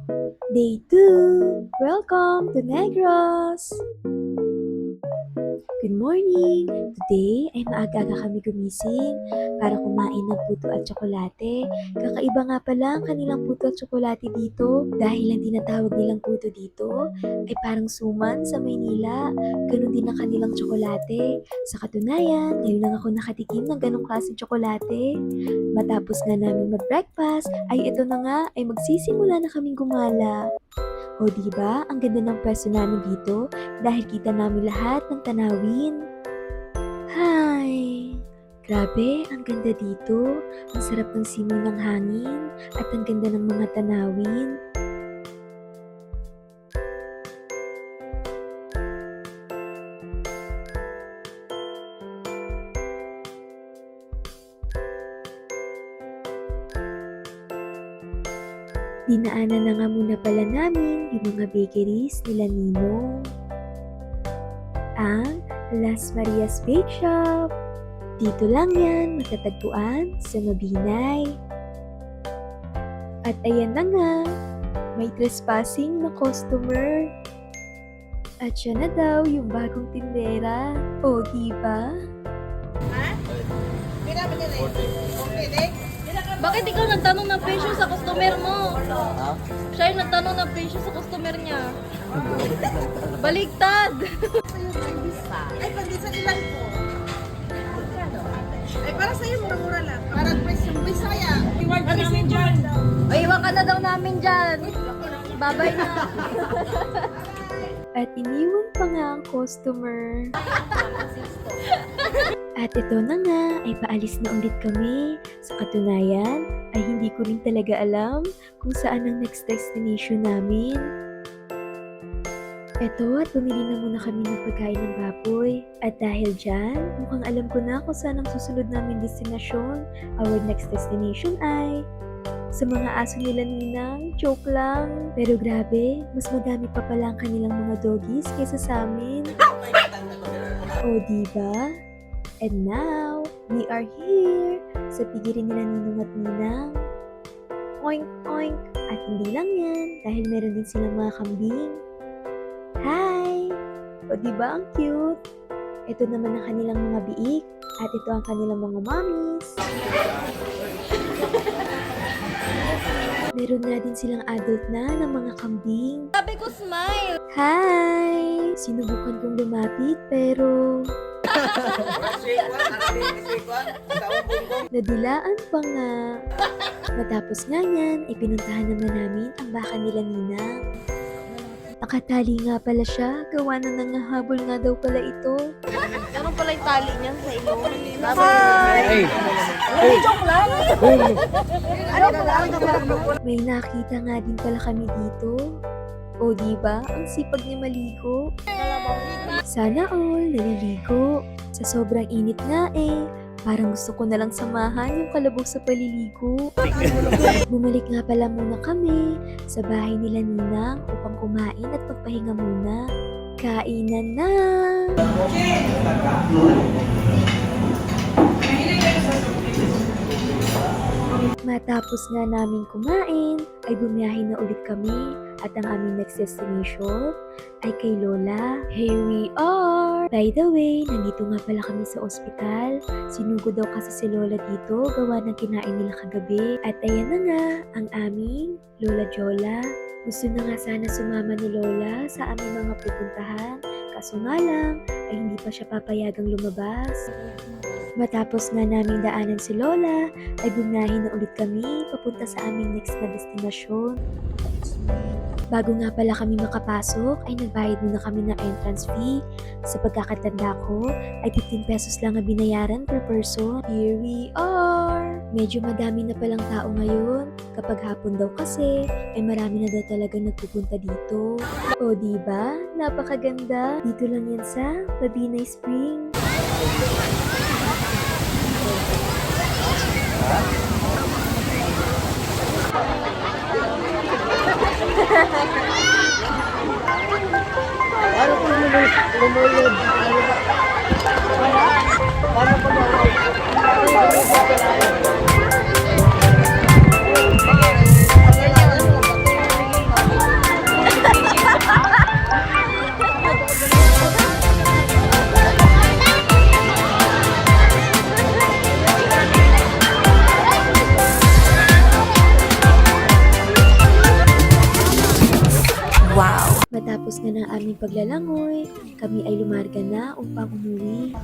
Day 2! Welcome to Negros! Good morning! Today ay maaga-aga kami gumising para kumain ng puto at tsokolate. Kakaiba nga pala ang kanilang puto at tsokolate dito dahil ang tinatawag nilang puto dito ay parang suman sa Maynila. Ganun din ang kanilang tsokolate. Sa katunayan, ngayon lang ako nakatikim ng ganong klaseng tsokolate. Matapos na namin mag-breakfast, ay ito na nga ay magsisimula na kaming gumala. O diba, ang ganda ng pwesto namin dito dahil kita namin lahat ng tanawin. Hi! Grabe, ang ganda dito. Ang sarap ng simoy ng hangin at ang ganda ng mga tanawin. Dinaanan na nga muna pala namin yung mga bakeries nila Ninong. Ang Las Marias Bake Shop. Dito lang yan matatagpuan sa Mabinay. At ayan na nga, may trespassing na customer. At siya na daw yung bagong tindera. O, diba? Bakit ikaw nagtanong ng presyo sa customer mo? Siya yung nagtanong ng presyo sa customer niya. Baligtad! Ay, pandesa ilan po? Ay, para sa'yo, mura-mura lang. Parang price yung Bisaya. Iwan ka namin dyan. Ay, iwan ka na daw namin dyan. Babay na. At iniwan pa nga ang customer. At ito na nga, ay paalis na ulit kami. Sa katunayan, ay hindi ko rin talaga alam kung saan ang next destination namin. Eto at bumili na muna kami ng pagkain ng baboy. At dahil dyan, mukhang alam ko na kung saan ang susunod namin destinasyon. Our next destination ay sa mga aso nila Ninang. Joke lang. Pero grabe, mas madami pa pala ang kanilang mga doggies kaysa sa amin. O diba? And now, we are here sa pigirin nila Ninong at Ninang. Oink, oink. At hindi lang yan, dahil meron din silang mga kambing. Hi! O diba ang cute? Ito naman ang kanilang mga biik. At ito ang kanilang mga mommies. Meron na din silang adult na ng mga kambing. Sabi ko smile! Hi! Sinubukan kong lumapit pero nadilaan pa nga. Matapos nga yan, ay pinuntahan naman namin ang baka nila Ninang. Nakatali nga pala siya, gawa na nangahabol nga daw pala ito. Ganun pala yung tali niyan sa ilong. Hi! Joke lang! Ano pala? May nakita nga din pala kami dito. O diba, ang sipag niya maligo. Sana all naliligo. Sa sobrang init nga parang gusto ko na lang samahan yung kalabog sa paliligo. Bumalik nga pala muna kami sa bahay nila Ninang upang kumain at magpahinga muna. Kainan na! Matapos nga namin kumain, ay bumiyahe na ulit kami at ang aming next destination ay kay Lola. Here we are! By the way, nandito nga pala kami sa ospital. Sinugo daw kasi si Lola dito, gawa ng kinain nila kagabi. At ayan na nga, ang aming Lola Jola. Gusto na nga sana sumama ni Lola sa aming mga pupuntahan. Kaso nga lang, ay hindi pa siya papayagang lumabas. Matapos nga naming daanan si Lola, ay bumiyahe na ulit kami papunta sa aming next na destinasyon. Bago nga pala kami makapasok, ay nagbayad muna kami ng entrance fee. Sa pagkakatanda ko, ay 15 pesos lang ang binayaran per person. Here we are! Medyo madami na palang tao ngayon. Kapag hapon daw kasi, ay marami na daw talaga nagpupunta dito. O diba? Napakaganda. Dito lang yan sa Mabinay Spring. Paano kung lumulod? Paano kung lumulod? Matapos nga ng aming paglalangoy, kami ay lumarga na upang umuwi.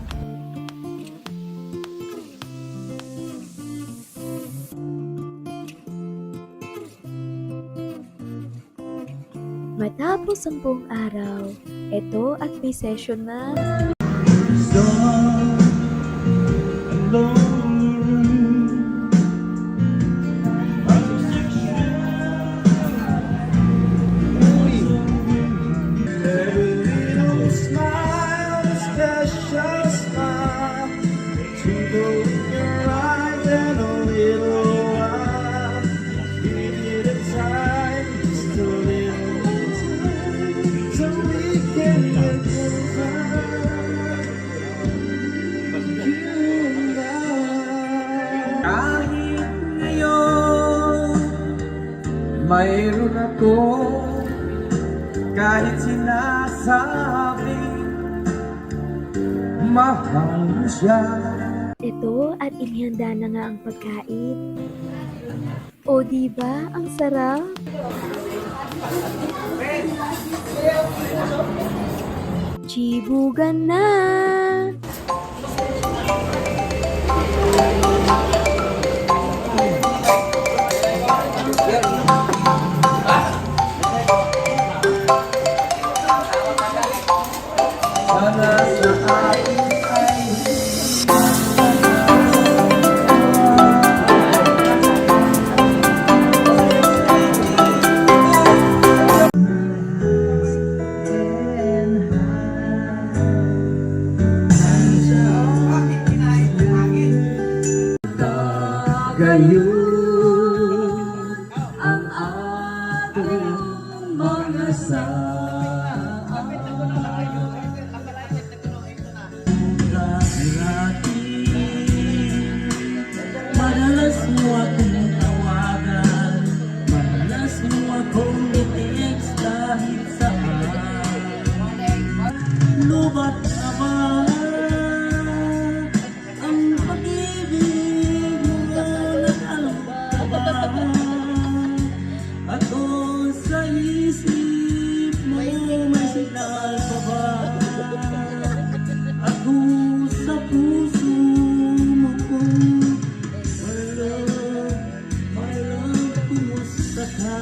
Matapos ang buong araw, eto at may session na. Kahit ngayon, mayroon ako, kahit sinasabi, mahal mo siya. Ito at inihanda na nga ang pagkain. O diba, ang sarap? Chibugan na! Sana sa akin ay gayon ang ating mga madalas mo akong tawagan, madalas mo akong i-text kahit saan. Lubat na ba ang pag-ibig mo? Nag-alok ka ba? Ako sa isip mo, may signal pa ba? Ako sa puso mo kung my love, kumusta ka?